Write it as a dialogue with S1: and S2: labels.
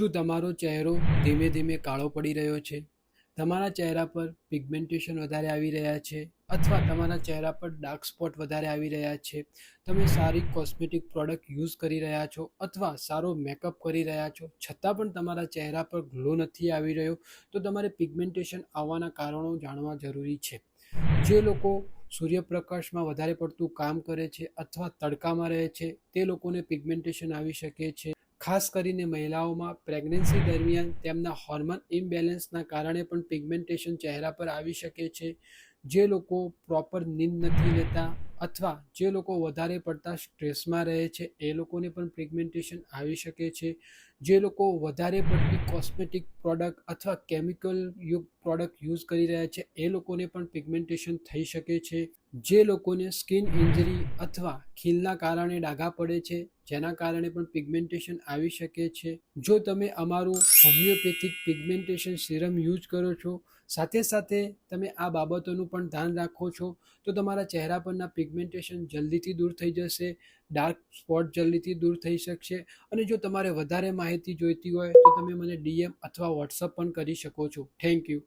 S1: શું તમારો ચહેરો ધીમે ધીમે કાળો પડી રહ્યો છે? તમારા ચહેરા પર પિગમેન્ટેશન વધારે આવી રહ્યા છે અથવા તમારા ચહેરા પર ડાર્ક સ્પોટ વધારે આવી રહ્યા છે? તમે સારી કોસ્મેટિક પ્રોડક્ટ યુઝ કરી રહ્યા છો અથવા સારો મેકઅપ કરી રહ્યા છો છતાં પણ તમારા ચહેરા પર ગ્લો નથી આવી રહ્યો, તો તમારે પિગમેન્ટેશન આવવાના કારણો જાણવા જરૂરી છે. જે લોકો સૂર્યપ્રકાશમાં વધારે પડતું કામ કરે છે અથવા તડકામાં રહે છે તે લોકોને પિગમેન્ટેશન આવી શકે છે. ખાસ કરીને મહિલાઓમાં પ્રેગ્નન્સી દરમિયાન તેમના હોર્મોન ઇમ્બેલેન્સના કારણે પણ પિગમેન્ટેશન ચહેરા પર આવી શકે છે. જે લોકો પ્રોપર નીંદ નથી લેતા અથવા જે લોકો વધારે પડતા સ્ટ્રેસમાં રહે છે એ લોકોને પણ પિગમેન્ટેશન આવી શકે છે. જે લોકો વધારે પડતી કોસ્મેટિક પ્રોડક્ટ અથવા કેમિકલ યુક્ત પ્રોડક્ટ યુઝ કરી રહ્યા છે એ લોકોને પણ પિગમેન્ટેશન થઈ શકે છે. જે લોકોને સ્કિન ઇન્જરી અથવા ખીલના કારણે ડાઘા પડે છે જેના કારણે પણ પિગમેન્ટેશન આવી શકે છે. જો તમે અમારું હોમિયોપેથિક પિગમેન્ટેશન સિરમ યુઝ કરો છો, સાથે સાથે તમે આ બાબતોનું પણ ધ્યાન રાખો છો, તો તમારા ચહેરા પરના પિગમેન્ટેશન જલ્દીથી દૂર થઈ જશે, ડાર્ક સ્પોટ જલ્દીથી દૂર થઈ શકશે. અને જો તમારે વધારે માહિતી જોઈતી હોય તો તમે મને DM અથવા વોટ્સઅપ પણ કરી શકો છો. Thank you.